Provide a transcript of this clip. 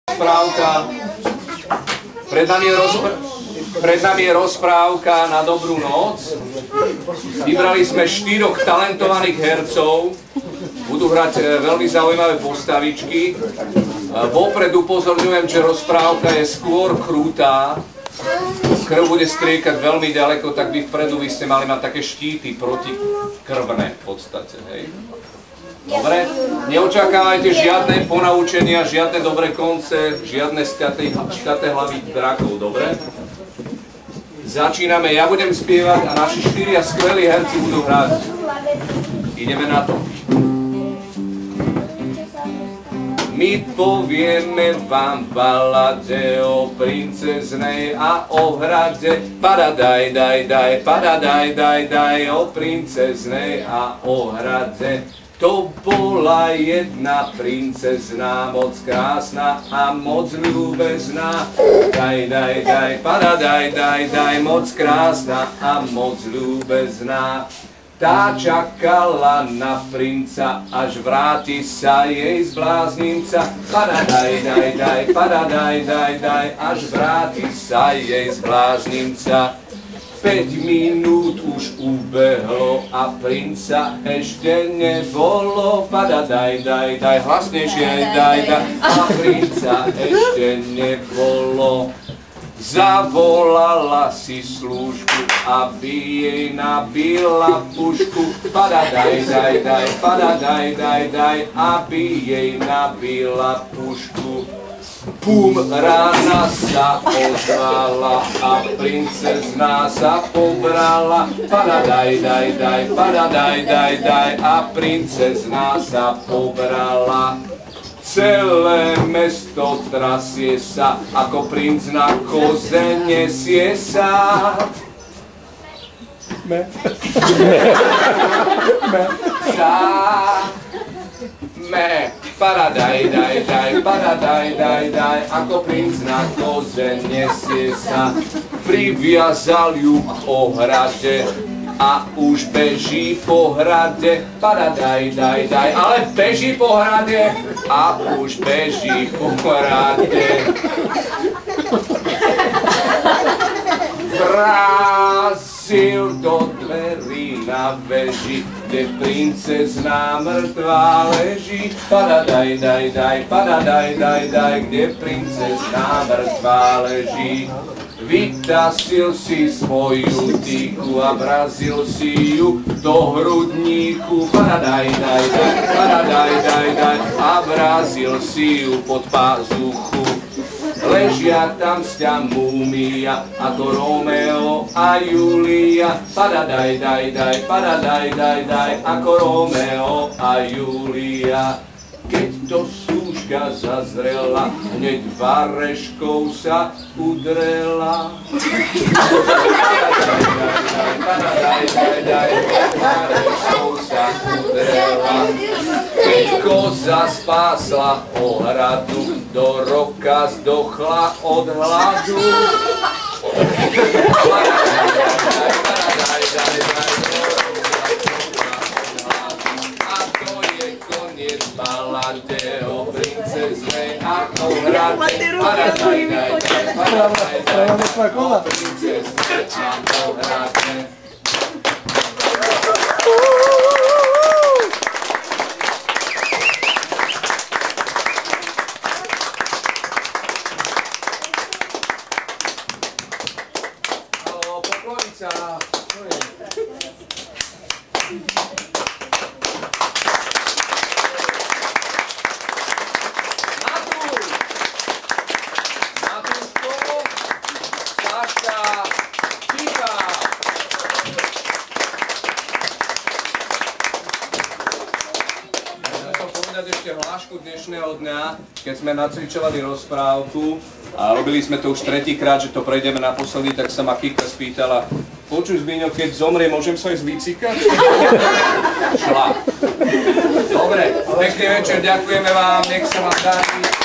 Rozprávka. Pred nami je rozprávka na dobrú noc. Vybrali sme 4 talentovaných hercov. Budú hrať veľmi zaujímavé postavičky. Vopred upozorňujem, že rozprávka je skôr krútá. Krv bude striekať veľmi ďaleko, tak vy vpredu by ste mali mať také štíty protikrvné v podstate. Hej? Dobre? Neočakávajte žiadne ponaučenia, žiadne dobré konce, žiadne šťaté hlavy drakov, dobre? Začíname, ja budem spievať a naši 4 skvelí herci budú hrať. Ideme na to. My povieme vám balade o princeznej a o hrade. Paradaj, daj, daj, paradaj, daj, daj, o princeznej a o hrade. To bola jedna princezná, moc krásna a moc ľúbezná. Daj, daj, daj, paradaj, daj, daj, moc krásna a moc ľúbezná. Tá čakala na princa, až vráti sa jej zbláznimca. Paradaj, daj, daj, paradaj, daj, daj, až vráti sa jej zbláznimca. 5 minút už ubehlo a princa ešte nebolo. Paradaj, daj, daj, hlasnejšie, daj, daj, a princa ešte nebolo. Zavolala si službu, aby jej nabila pušku. Paradaj, daj, daj, paradaj, daj, daj, aby jej nabila pušku. Pum, rána sa ozvala a princezná sa pobrala. Paradaj, daj, daj, paradaj, daj, daj, a princezná sa pobrala. Celé mesto trasie sa, ako princ na koze nesie sa. Paradaj, daj, daj, paradaj, daj, daj, ako princ na koze nesie sa. Priviazal ju k ohrade a už beží po hrade. Paradaj, daj, daj, ale beží po hrade a už beží po hrade. Vrazil do dverí na veži, kde princezná mŕtvá leží. Paradaj, daj, daj, paradaj, daj, daj, kde princezná mŕtvá leží. Vytasil si svoju dýku a vrazil si ju do hrudníku. Paradaj, daj, daj, paradaj, daj, daj, a vrazil si ju pod pazuchu. Ležia tam sťa múmia, ako Romeo a Julia. Paradaj, daj, daj, paradaj, daj, daj, ako Romeo a Julia. Keď to súška zazrela, hneď vareškou sa udrela. Paradaj, daj, daj, vareškou sa udrela. Keď koza spásla ohradu, do roka zdochla od hladu. Balade o princeznej a o hrade. Paradaj, daj, daj, paradaj, daj, o princeznej a o hrade. Haló, poklonica. Ešte hlášku dnešného dňa, keď sme nacvičovali rozprávku a robili sme to už 3-krát, že to prejdeme naposledy, tak sa ma Kika spýtala: počuj Zbiňo, keď zomrie, môžem sa aj zvicikať? Šla. Dobre, pekný večer, ďakujeme vám, nech sa vám darí.